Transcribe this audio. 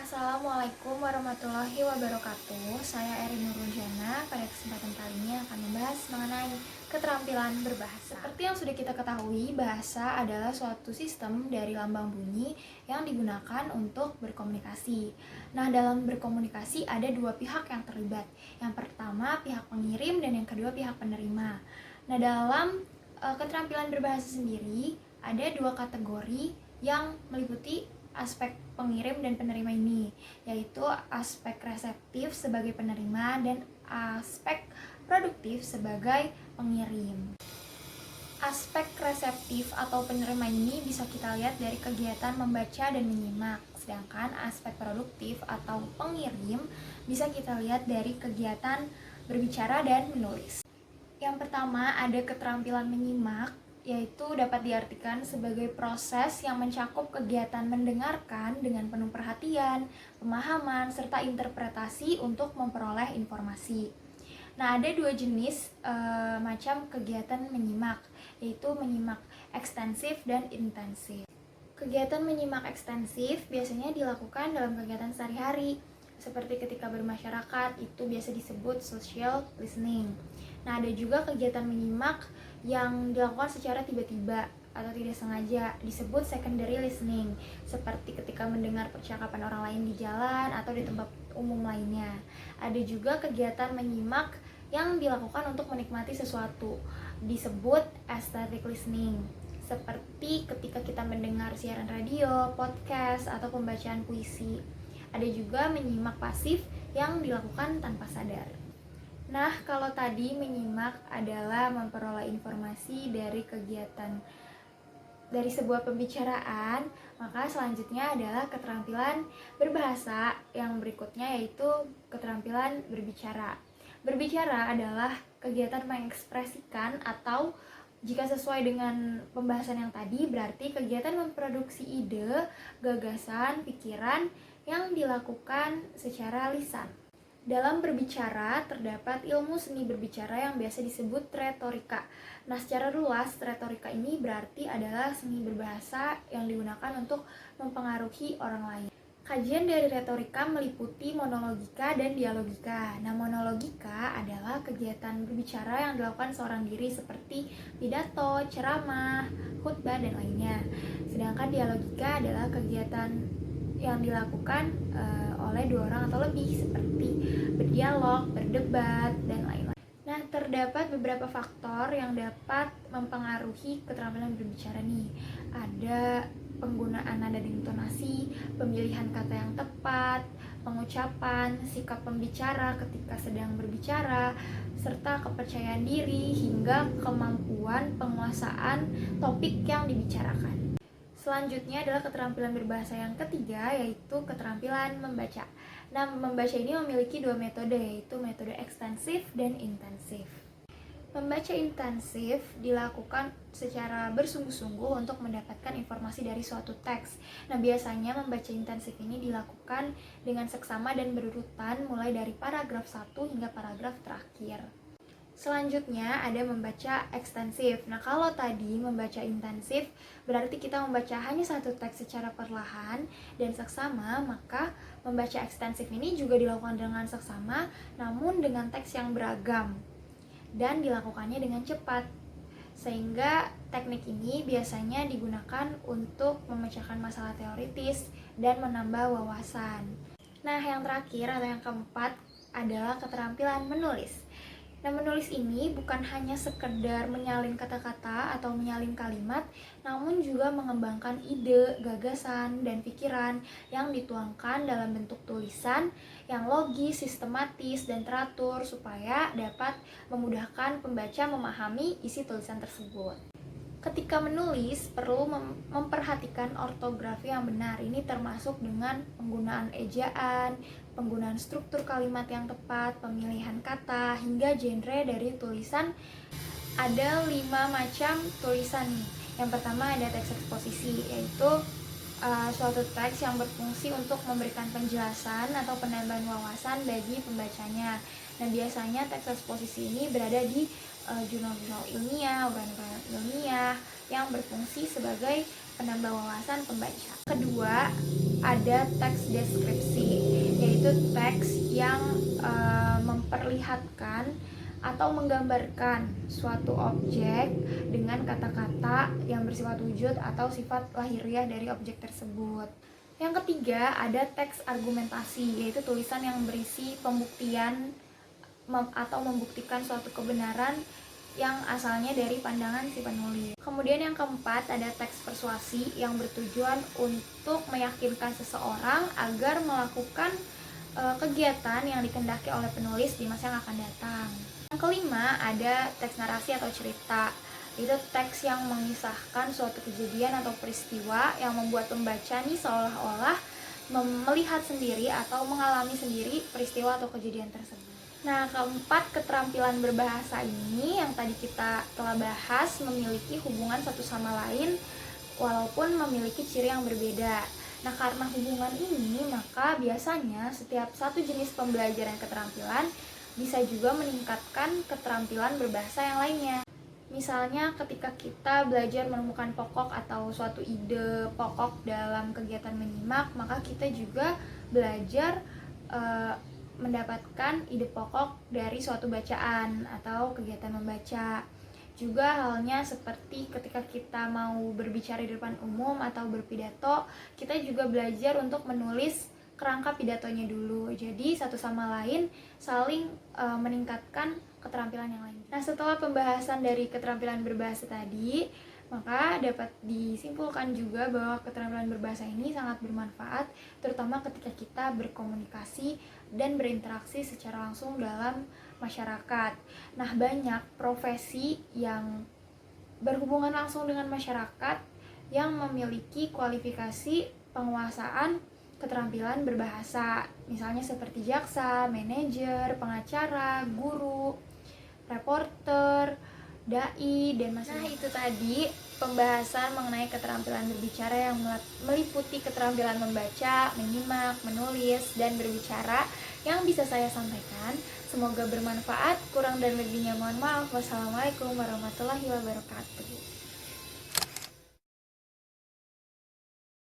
Assalamualaikum warahmatullahi wabarakatuh. Saya Erin Nurujana. Pada kesempatan kali ini akan membahas mengenai keterampilan berbahasa. Seperti yang sudah kita ketahui, bahasa adalah suatu sistem dari lambang bunyi yang digunakan untuk berkomunikasi. Nah, dalam berkomunikasi ada dua pihak yang terlibat. Yang pertama pihak pengirim dan yang kedua pihak penerima. Nah, dalam keterampilan berbahasa sendiri ada dua kategori yang meliputi aspek pengirim dan penerima ini, yaitu aspek reseptif sebagai penerima dan aspek produktif sebagai pengirim. Aspek reseptif atau penerima ini bisa kita lihat dari kegiatan membaca dan menyimak, sedangkan aspek produktif atau pengirim bisa kita lihat dari kegiatan berbicara dan menulis. Yang pertama ada keterampilan menyimak, yaitu dapat diartikan sebagai proses yang mencakup kegiatan mendengarkan dengan penuh perhatian, pemahaman, serta interpretasi untuk memperoleh informasi. Nah, ada dua jenis macam kegiatan menyimak, yaitu menyimak ekstensif dan intensif. Kegiatan menyimak ekstensif biasanya dilakukan dalam kegiatan sehari-hari, seperti ketika bermasyarakat, itu biasa disebut social listening. Nah, ada juga kegiatan menyimak yang dilakukan secara tiba-tiba atau tidak sengaja, disebut secondary listening, seperti ketika mendengar percakapan orang lain di jalan atau di tempat umum lainnya. Ada juga kegiatan menyimak yang dilakukan untuk menikmati sesuatu, disebut aesthetic listening, seperti ketika kita mendengar siaran radio, podcast, atau pembacaan puisi. Ada juga menyimak pasif yang dilakukan tanpa sadar. Nah, kalau tadi menyimak adalah memperoleh informasi dari kegiatan dari sebuah pembicaraan, maka selanjutnya adalah keterampilan berbahasa yang berikutnya, yaitu keterampilan berbicara. Berbicara adalah kegiatan mengekspresikan atau jika sesuai dengan pembahasan yang tadi, berarti kegiatan memproduksi ide, gagasan, pikiran yang dilakukan secara lisan. Dalam berbicara, terdapat ilmu seni berbicara yang biasa disebut retorika. Nah, secara luas, retorika ini berarti adalah seni berbahasa yang digunakan untuk mempengaruhi orang lain. Kajian dari retorika meliputi monologika dan dialogika. Nah, monologika adalah kegiatan berbicara yang dilakukan seorang diri seperti pidato, ceramah, khutbah, dan lainnya. Sedangkan dialogika adalah kegiatan yang dilakukan oleh dua orang atau lebih, seperti berdialog, berdebat, dan lain-lain. Nah, terdapat beberapa faktor yang dapat mempengaruhi keterampilan berbicara nih. Ada penggunaan nada dan intonasi, pemilihan kata yang tepat, pengucapan, sikap pembicara ketika sedang berbicara, serta kepercayaan diri hingga kemampuan penguasaan topik yang dibicarakan. Selanjutnya adalah keterampilan berbahasa yang ketiga, yaitu keterampilan membaca. Nah, membaca ini memiliki dua metode, yaitu metode ekstensif dan intensif. Membaca intensif dilakukan secara bersungguh-sungguh untuk mendapatkan informasi dari suatu teks. Nah, biasanya membaca intensif ini dilakukan dengan seksama dan berurutan mulai dari paragraf 1 hingga paragraf terakhir. Selanjutnya ada membaca ekstensif. Nah, kalau tadi membaca intensif berarti kita membaca hanya satu teks secara perlahan dan seksama, maka membaca ekstensif ini juga dilakukan dengan seksama namun dengan teks yang beragam dan dilakukannya dengan cepat. Sehingga teknik ini biasanya digunakan untuk memecahkan masalah teoritis dan menambah wawasan. Nah, yang terakhir atau yang keempat adalah keterampilan menulis. Nah, menulis ini bukan hanya sekedar menyalin kata-kata atau menyalin kalimat, namun juga mengembangkan ide, gagasan, dan pikiran yang dituangkan dalam bentuk tulisan yang logis, sistematis, dan teratur supaya dapat memudahkan pembaca memahami isi tulisan tersebut. Ketika menulis, perlu memperhatikan ortografi yang benar. Ini termasuk dengan penggunaan ejaan, penggunaan struktur kalimat yang tepat, pemilihan kata, hingga genre dari tulisan. Ada 5 macam tulisan nih. Yang pertama ada teks eksposisi, yaitu suatu teks yang berfungsi untuk memberikan penjelasan atau penambahan wawasan bagi pembacanya. Nah, biasanya teks eksposisi ini berada di jurnal-jurnal ilmiah, organ-organ ilmiah yang berfungsi sebagai penambah wawasan pembaca. Kedua, ada teks deskripsi, yaitu teks yang memperlihatkan atau menggambarkan suatu objek dengan kata-kata yang bersifat wujud atau sifat lahiriah dari objek tersebut. Yang ketiga, ada teks argumentasi, yaitu tulisan yang berisi pembuktian atau membuktikan suatu kebenaran yang asalnya dari pandangan si penulis. Kemudian yang keempat, ada teks persuasi yang bertujuan untuk meyakinkan seseorang agar melakukan kegiatan yang dikehendaki oleh penulis di masa yang akan datang. Yang kelima, ada teks narasi atau cerita. Itu teks yang mengisahkan suatu kejadian atau peristiwa yang membuat pembaca nih seolah-olah melihat sendiri atau mengalami sendiri peristiwa atau kejadian tersebut. Nah, keempat, keterampilan berbahasa ini yang tadi kita telah bahas memiliki hubungan satu sama lain walaupun memiliki ciri yang berbeda. Nah, karena hubungan ini, maka biasanya setiap satu jenis pembelajaran keterampilan bisa juga meningkatkan keterampilan berbahasa yang lainnya. Misalnya ketika kita belajar menemukan pokok atau suatu ide pokok dalam kegiatan menyimak, maka kita juga belajar mendapatkan ide pokok dari suatu bacaan atau kegiatan membaca. Juga halnya seperti ketika kita mau berbicara di depan umum atau berpidato, kita juga belajar untuk menulis kerangka pidatonya dulu. Jadi satu sama lain saling meningkatkan keterampilan yang lain. Nah, setelah pembahasan dari keterampilan berbahasa tadi, maka dapat disimpulkan juga bahwa keterampilan berbahasa ini sangat bermanfaat, terutama ketika kita berkomunikasi dan berinteraksi secara langsung dalam masyarakat. Nah, banyak profesi yang berhubungan langsung dengan masyarakat yang memiliki kualifikasi penguasaan keterampilan berbahasa, misalnya seperti jaksa, manajer, pengacara, guru, reporter, dai, dan masih. Nah, itu tadi pembahasan mengenai keterampilan berbicara yang meliputi keterampilan membaca, menyimak, menulis, dan berbicara yang bisa saya sampaikan. Semoga bermanfaat. Kurang dan lebihnya mohon maaf. Wassalamualaikum warahmatullahi wabarakatuh.